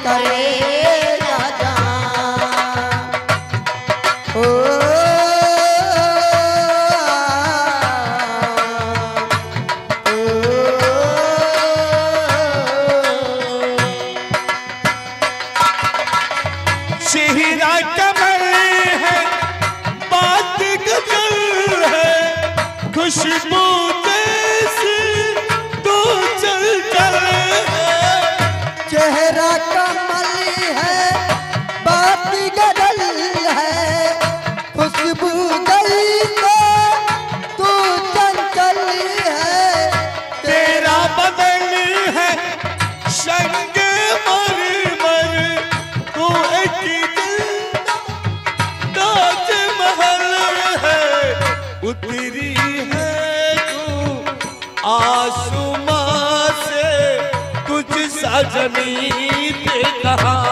करेगा जान। ओ चेहरा कमल है, बात गजल है, खुशबू जैसी तू चल चल। चेहरा कमल है, बात गजल है, खुशबू जैसी तू चंचल है। तेरा बदन है संग मरमर, तू एक ताजमहल है, उतरी है तू आसमां से, तुझ सा ज़मीं पे कहाँ।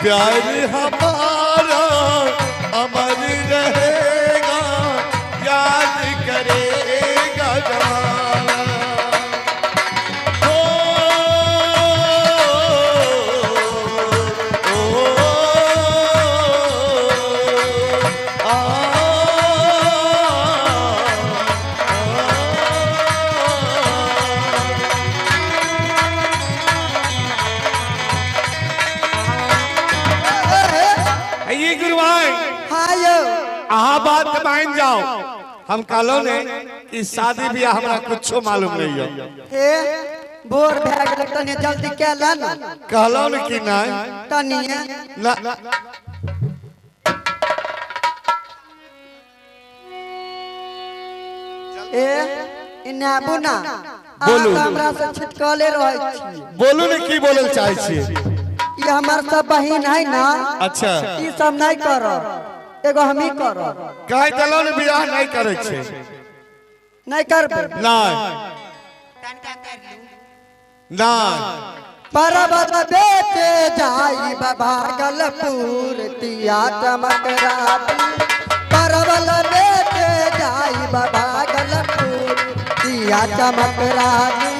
प्यार हमारा अमर रहेगा, याद करेगा जमाना। ओ, ओ, आ, ये गुरुआई आहा बात मान जाओ, हम कहलो ने कि शादी ब्याह हमरा कुछो मालूम नहीं है। हे बोर भए गेल, तनी जल्दी के ला ना। कहलो ने कि नहीं तनी ना। ए इने आबू ना। बोलू। आप हमरा से छिटकले रहै छी। बोलू ने की बोलल चाहे छी। ई हमर सब बहिन है ना। अच्छा ई सब नहीं करो, एगो हम ही करो। कहे कहलो ने ब्याह नहीं करे छे। नहीं करबे नहीं नहीं। परबत बेटे जाई भागलपुर, तिया चमकराती। परबत बेटे जाई भागलपुर, तिया चमकराती।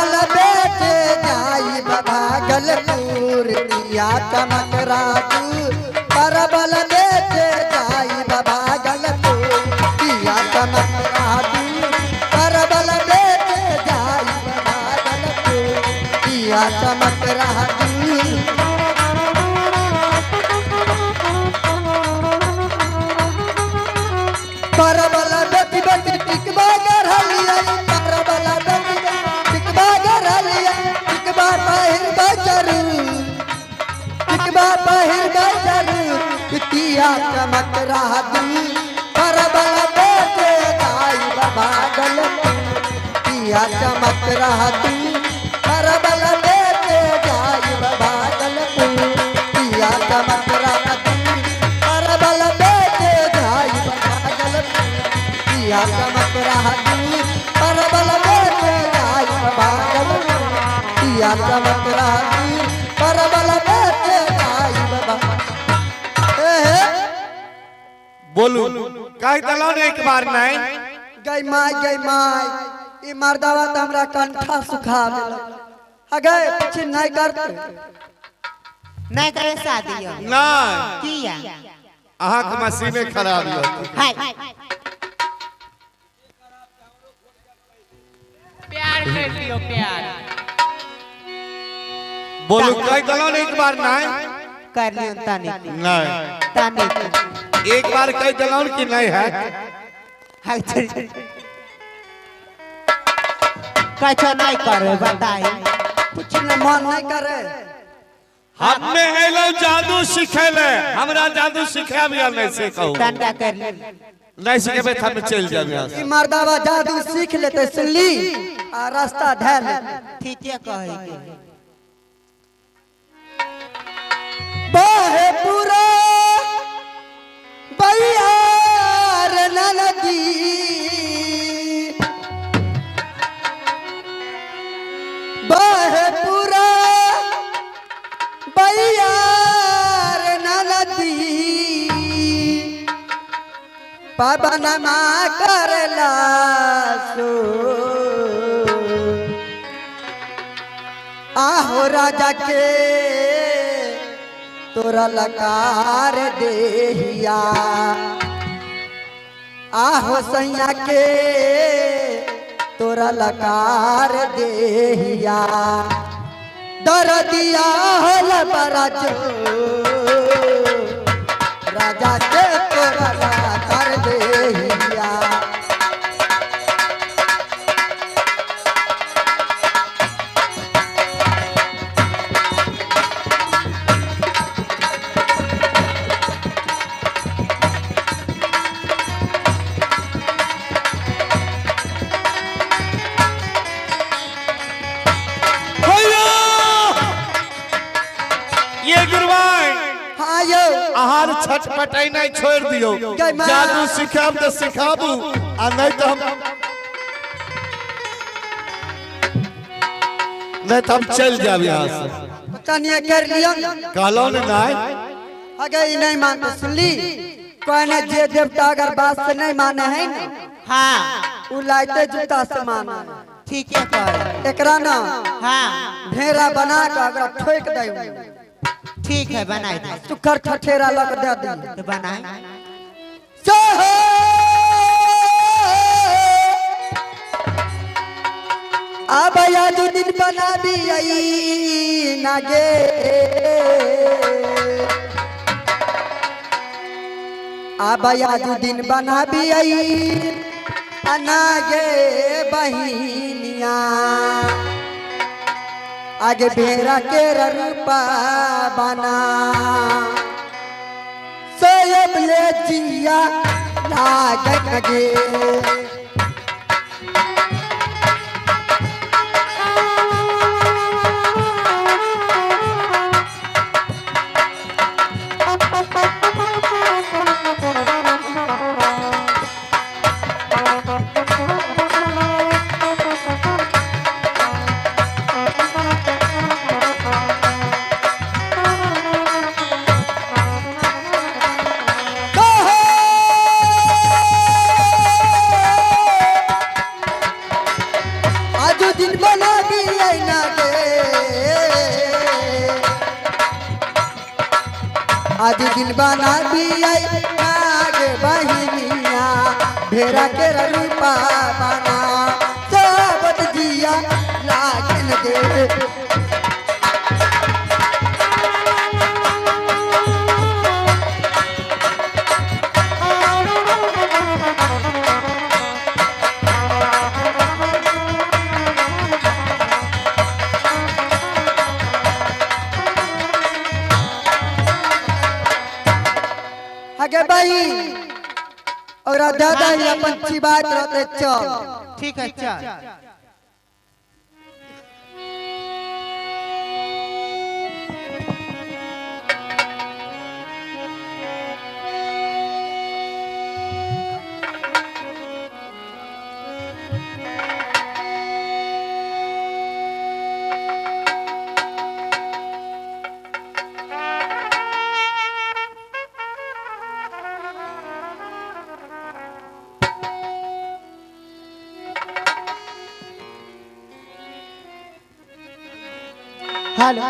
परबल बेटे जाई भागलपुर, तिया चमकराती। परबल बेटे जाई भागलपुर, तिया चमकराती। परबल बेटे जाई भागलपुर, तिया चमकराती। परबल बेटी बेटी टिकबा गरलिया, परबल बेटी बेटी टिकबा गरलिया। टिकबा पहिर बजरू, टिकबा पहिर बजरू, तिया चमकराती। परबल बेटे जाई भागलपुर, तिया चमकराती। परबल बेटे जाई भागलपुर, तिया चमकराती। परबल बेटे जाई भागलपुर, तिया चमकराती। परबल बेटे जाई भागलपुर, तिया चमकराती। परबल बेटे जाई बोलू कहे कहलो ने एक बार नहीं। गई माई ई मर्दावा त हमरा कंठा सुखा देल। अगे कुछ नहीं करते। नहीं करे शादी नहीं किया अहाँ के मशीने खराब है। हाय प्यार कर लियो प्यार। बोलू कहे कहलो ने एक बार नहीं। कर लियो तानी नहीं तानी एक बार कहे कहलो कि नहीं है। हाय कछो नहीं करे बताई। कुछ न मन नहीं करे। हमें एलो जादू सिखेले, हमरा जादू सिखा भी नहीं से कहू। डंडा कर ले नहीं सीखे तो हम चल जाए यहाँ से। ई मर्दावा जादू सीख लेते सुनली आ रास्ता धैल ठीक है कहे के बाहे पूरा बयार नदी बाहे पूरा बयार नदी पवनमा करला सो आहो राजा के तोरा लकार देहिया आहो सैया के तोरा लकार देहिया दर दिया हल बराजो राजा के तोरा लकार देहिया ये गुरुवाई हाँ यो आहार छटपटाई नहीं छोड़ दियो। जय माँ। जादू सिखाब तो सिखाबू आ नहीं तो हम चल जाब यहाँ से। तनिया कर लिया कहलो ने नहीं अगर ये नहीं मानते सुनली कोई ने जे देवता अगर बात से नहीं माने है ना हाँ उ लाइते जूता से माने ठीक है कहे एकरा ना हाँ ढेरा बना के अगर ठोक दे ठीक है बनाई दे सुखर ठठेरा लग दे दे तो बनाई सोहो अब याद दिन बना भी आई नागे अब याद दिन बना भी आई अनागे बहिनिया आगे भेरा के रूपा बना सोयब ले जिया लागत गे आज दिन बना भी आई नाग बहिनिया भेरा के रूपा बना सबत जिया लागन गे आगे भाई और दादा ही अपन बात रहते चल ठीक है चल हेलो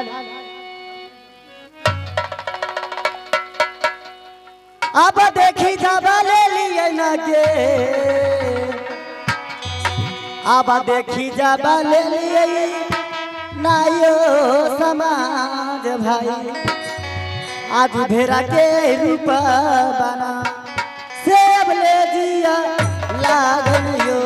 अब देखी जब ले लिए ना गे अब देखी जब ले लिए नायो समाज भाई आज भेरा के रूपा बना सेब ले जिया लागन यो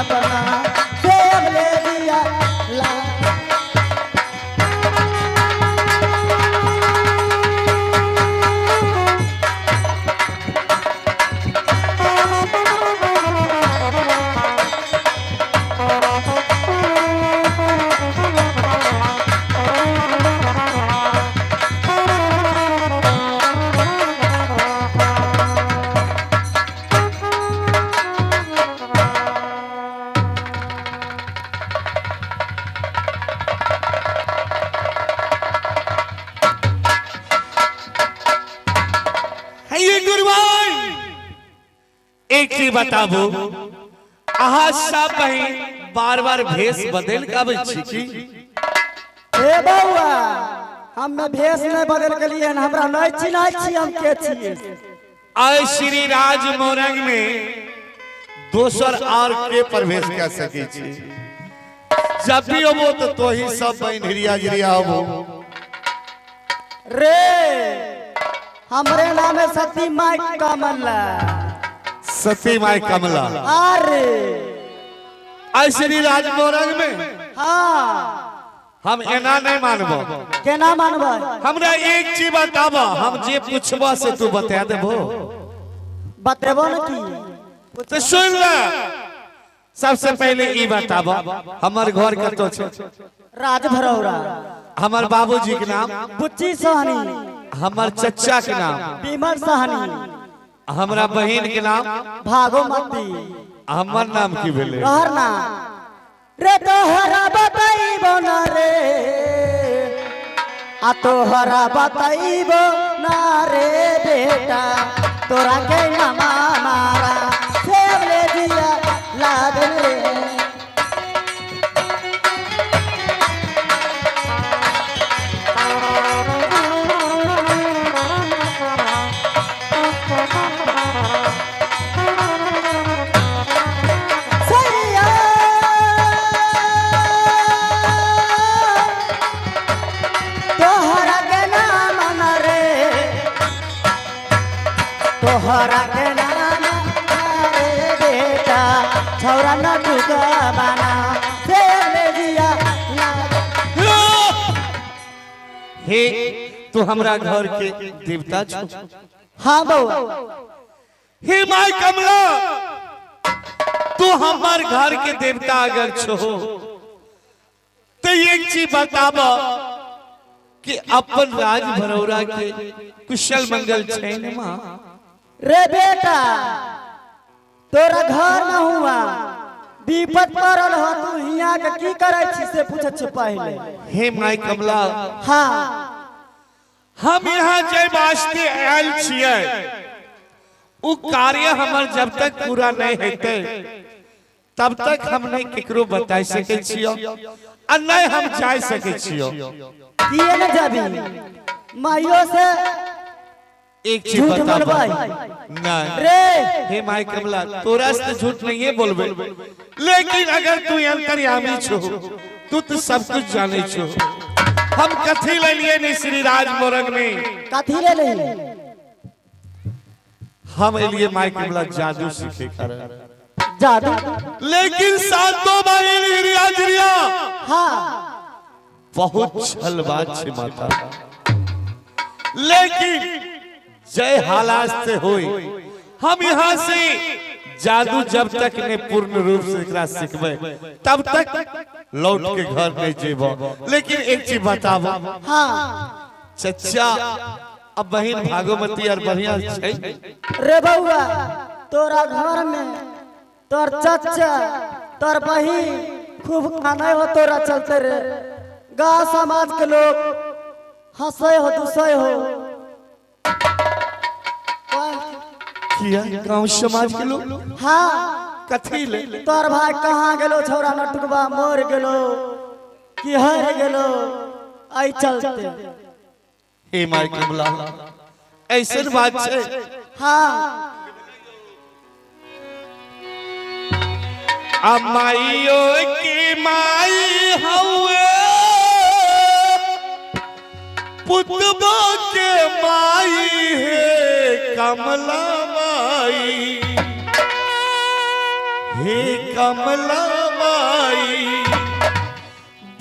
अपना सेब ले दिया ला ये गुरुवाई एक चीज बताबो आहा सब बहिन बार बार भेष बदल काबे छी की हे बउआ हम भेष नहीं बदल के लिए हमरा नहीं चिन्है छी हम के छिए आय श्री राज मोरंग में दोसर और के प्रवेश कर सके छी जब भी होबो तो ही सब बहिन हिरिया गिरिया होबो रे हमरे नाम है सती माई कमला सती माई कमला अरे आय श्री राज मोरंग में हाँ हम एना नहीं मानबो केना मानबै हमरा एक चीज बताबो हम जे पूछबो से तू बता देबो बतेबो न की तो सुन ले सबसे पहले ई बताबो हमर घर कतो छै राज भरौरा हमर बाबूजी के नाम बुच्ची सहनी हमर चचा के नाम बीमल सहनी हमरा बहन के नाम भागोमती हमर नाम की भेले तोहर नाम रे तोहरा बताइबो न रे आ तोहरा बताइबो न रे बेटा तोरा के नाम मारा सेब ले दिया लागल रे तोहरा के नाम रे बेटा छौरा न टुका बना से ले दिया हे तू हमरा घर के देवता छो हाँ बउआ हे माई कमला तू हमर घर के देवता अगर छो तो एक चीज बताबो कि अपन राज भरौरा के कुशल मंगल छै न मां रे बेटा तोरा घर न हुआ विपत पड़ल हो तू हिया के की करे छी से पूछे छ पहले हे माई कमला हाँ हम यहाँ जय वास्ते आयल छियै उ कार्य हमर जब तक पूरा नहीं हेते तब तक हम नहीं केकरो बता सके छियो आ नहीं हम जा सके छियो किए न जाबी माइयो से एक चीज झूठ बता बोलबै नहीं रे हे माई कमला तोरा से झूठ नहीं है बोलबे लेकिन अगर तू अंतर्यामी छो तू तो सब कुछ जाने छो हम कथी ले लिए नहीं श्री राज मोरंग में कथी ले ले हम लिए माई कमला जादू सीखे कर जादू लेकिन सातों बहिन हिरिया जिरिया हाँ बहुत छल बात छे माता लेकिन जय हालात से होई हम यहाँ से जादू जब तक ने पूर्ण रूप से एकरा सिखबे तब तक लौट के घर नहीं जेबो लेकिन एक चीज बताबो हाँ चचा अब बहन भागवती और बढ़िया छै रे बउआ तोरा घर में तोर चचा तोर बहिन खूब खाना हो तोरा चलते रे गांव समाज के लोग हंसे हो दुसै हो किया गांव समाज के लोग हाँ कथी ले तोर भाई कहाँ गेलो छौरा नटुकबा मोर गेलो कि हर गेलो आई चलते हे माई कमला ऐसे बात छे हाँ अमाइयो की माई हवे पुतबा के माई है कमला माई हे कमला माई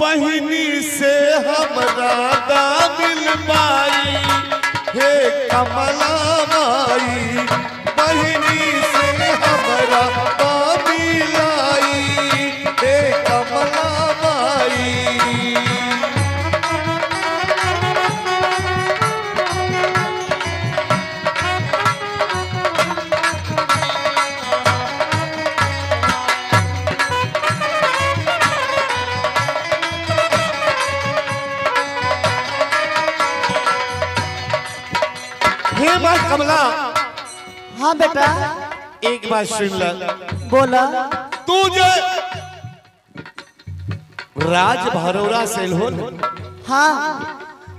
बहिनी से हमरा दामिल माई हे कमला माई बहिनी से हमरा दामिल आई हे कमला माई हे माँ कमला हाँ बेटा एक बात सुन ल बोला। तू जो राज भरोरा से हो हाँ